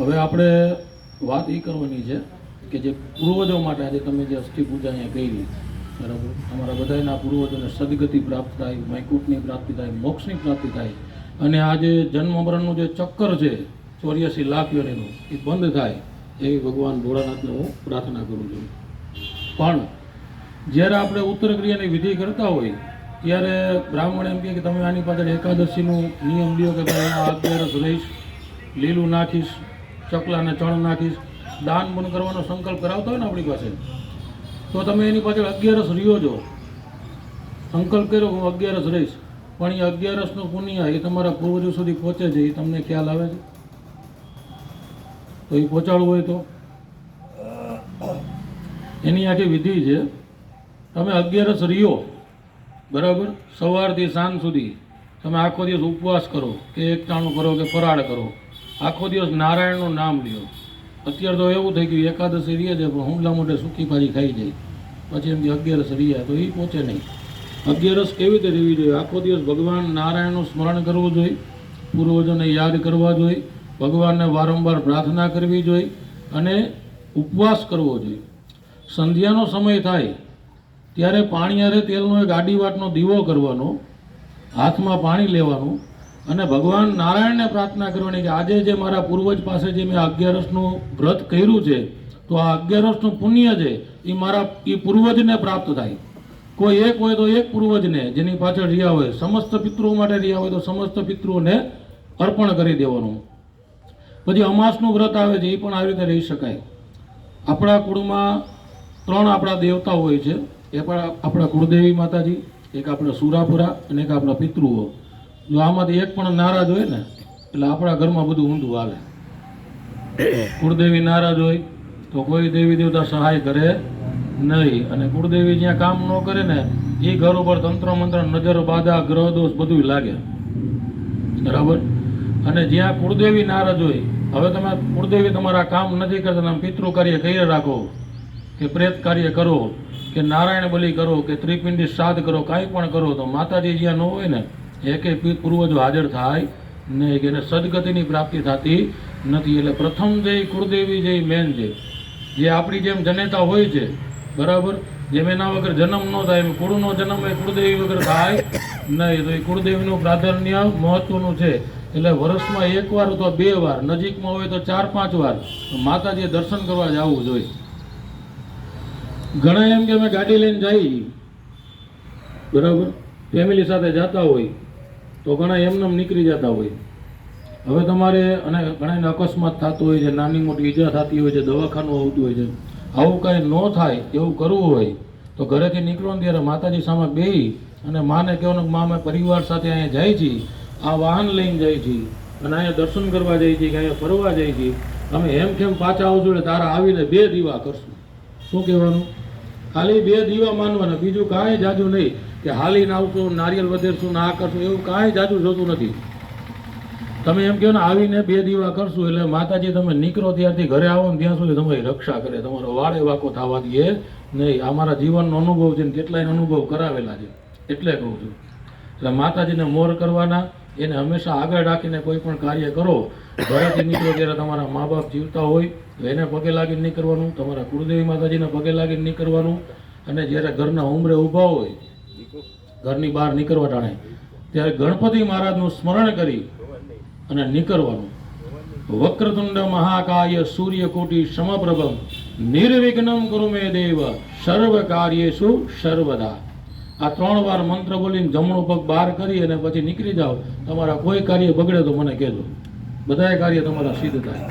હવે આપણે વાત એ કરવાની છે કે જે પૂર્વજો માટે આજે તમે જે અસ્થિ પૂજા અહીંયા કરી, બરાબર, અમારા બધાના પૂર્વજોને સદગતિ પ્રાપ્ત થાય, વૈકુંઠની પ્રાપ્તિ થાય, મોક્ષની પ્રાપ્તિ થાય, અને આ જે જન્મ મરણનું જે ચક્કર છે 84 લાખ યોનીનું એ બંધ થાય એવી ભગવાન ભોળાનાથને હું પ્રાર્થના કરું છું. પણ જ્યારે આપણે ઉત્તર ક્રિયાની વિધિ કરતા હોય ત્યારે બ્રાહ્મણ એમ કહે કે તમે આની પાછળ એકાદશીનું નિયમ લ્યો કે ભાઈ આ 11 રહીશ, લીલું નાખીશ, ચકલાને ચણ નાખીશ, દાન પણ કરવાનો સંકલ્પ કરાવતા હોય ને આપણી પાસે, તો તમે એની પાછળ 11 રહ્યો છો, સંકલ્પ કર્યો હું 11 રહીશ, પણ એ 11નું પુણ્ય એ તમારા પૂર્વજો સુધી પહોંચે છે એ તમને ખ્યાલ આવે છે? તો એ પહોંચાડવું હોય તો એની આખી વિધિ છે. તમે 11 રહ્યો, બરાબર, સવારથી સાંજ સુધી તમે આખો દિવસ ઉપવાસ કરો કે એકટાણું કરો કે ફરાળ કરો, આખો દિવસ નારાયણનું નામ લ્યો. અત્યારે તો એવું થઈ ગયું એકાદશી રહે છે પણ હુમલા મોઢે સૂકી ભાજી ખાઈ જાય, પછી એમથી 11 રહ્યા તો એ પહોંચે નહીં. 11 કેવી રીતે રહેવી જોઈએ? આખો દિવસ ભગવાન નારાયણનું સ્મરણ કરવું જોઈએ, પૂર્વજોને યાદ કરવા જોઈએ, ભગવાનને વારંવાર પ્રાર્થના કરવી જોઈએ અને ઉપવાસ કરવો જોઈએ. સંધ્યાનો સમય થાય ત્યારે પાણી હારે તેલનો એક આડી વાટનો દીવો કરવાનો, હાથમાં પાણી લેવાનું અને ભગવાન નારાયણને પ્રાર્થના કરવાની કે આજે જે મારા પૂર્વજ પાસે જે મેં 11નું વ્રત કર્યું છે તો આ 11નું પુણ્ય છે એ મારા એ પૂર્વજને પ્રાપ્ત થાય. કોઈ એક હોય તો એક પૂર્વજને જેની પાછળ રહ્યા હોય, સમસ્ત પિતૃઓ માટે રહ્યા હોય તો સમસ્ત પિતૃઓને અર્પણ કરી દેવાનું. પછી અમાસનું વ્રત આવે છે એ પણ આવી રીતે રહી શકાય. આપણા કુળમાં 3 આપણા દેવતા હોય છે, એ પણ આપણા કુળદેવી માતાજી, એક આપણા સુરાપુરા અને એક આપણા પિતૃઓ. જો આમાંથી એક પણ નારાજ હોય ને એટલે આપણા ઘરમાં બધું ઊંધું હાલે. કુળદેવી નારાજ હોય તો કોઈ દેવી દેવતા સહાય કરે નહીં, અને કુળદેવી જ્યાં કામ ન કરે ને એ ઘર ઉપર તંત્ર મંત્ર, નજર, બાધા, ગ્રહ દોષ બધું લાગે, બરાબર. અને જ્યાં કુળદેવી નારાજ હોય, હવે તમે કુળદેવી તમારા કામ નથી કરતા, તમે પિતૃ કાર્ય કરી રાખો કે પ્રેત કાર્ય કરો કે નારાયણ બલિ કરો કે ત્રિપિંડી શ્રાદ્ધ કરો, કાંઈ પણ કરો, તો માતાજી જ્યાં ન હોય ને એકે પૂર્વજો હાજર થાય નહીં, કે એને સદગતિની પ્રાપ્તિ થતી નથી. એટલે પ્રથમ જે કુળદેવી જે મેન છે, જે આપણી જેમ જનેતા હોય છે, બરાબર, જેમ એના વગર જન્મ ન થાય એમ કુળનો જન્મ એ કુળદેવી વગર થાય નહીં. તો એ કુળદેવીનું પ્રાધાન્ય મહત્વનું છે. એટલે વર્ષમાં 1 વાર અથવા 2 વાર, નજીકમાં હોય તો 4-5 વાર માતાજીએ દર્શન કરવા જવું જોઈએ. ઘણા એમ કે અમે ગાડી લઈને જઈએ, બરાબર, ફેમિલી સાથે જતા હોય તો ઘણા એમને નીકળી જતા હોય. હવે તમારે, અને ઘણાને અકસ્માત થતો હોય છે, નાની મોટી ઈજા થતી હોય છે, દવાખાનું આવતું હોય છે, આવું કાંઈ ન થાય એવું કરવું હોય તો ઘરેથી નીકળો ને ત્યારે માતાજી સામે બેસી અને માને કહેવાનું કે માં અમે પરિવાર સાથે અહીંયા જાય છીએ, આ વાહન લઈને જાય છીએ અને અહીંયા દર્શન કરવા જાય છીએ કે અહીંયા ફરવા જાય છીએ, અમે એમ કેમ પાછા આવજો એટલે તારા આવીને 2 દીવા કરશું. શું કહેવાનું? ખાલી 2 દીવા માનવાના, બીજું કાંઈ જાજુ નહીં કે હાલીને આવશો, નારિયેલ વધેરશું ને આ કરશું, એવું કાંઈ જાજુ જોતું નથી. તમે એમ કહો ને આવીને 2 દીવા કરશું એટલે માતાજી તમે નીકળો ત્યારથી ઘરે આવો ને ત્યાં સુધી તમારી રક્ષા કરે, તમારો વાળે વાકો થવા દે નહીં. આ મારા જીવનનો અનુભવ છે ને કેટલાય અનુભવ કરાવેલા છે એટલે કહું છું. એટલે માતાજીને મોર કરવાના, એને હંમેશા આગળ રાખીને કોઈ પણ કાર્ય કરો. ઘરેથી નીકળો ત્યારે તમારા મા બાપ જીવતા હોય તો એને પગે લાગીને નહીં કરવાનું, તમારા કુળદેવી માતાજીને પગે લાગીને નહીં કરવાનું, અને જ્યારે ઘરના ઉંમરે ઊભા હોય, ઘરની બહાર નીકળવા ટાણે ત્યારે ગણપતિ મહારાજનું સ્મરણ કરી અને નીકળવાનું. વક્રતુંડ મહાકાય સૂર્યકોટિ સમપ્રભમ નિર્વિઘ્નમ કુરુ મે દેવ સર્વ કાર્યેષુ સર્વદા. આ 3 વાર મંત્ર બોલીને જમણો પગ બહાર કરી અને પછી નીકળી જાઓ. તમારા કોઈ કાર્ય બગડે તો મને કહેજો, બધાય કાર્ય તમારા સિદ્ધ થાય.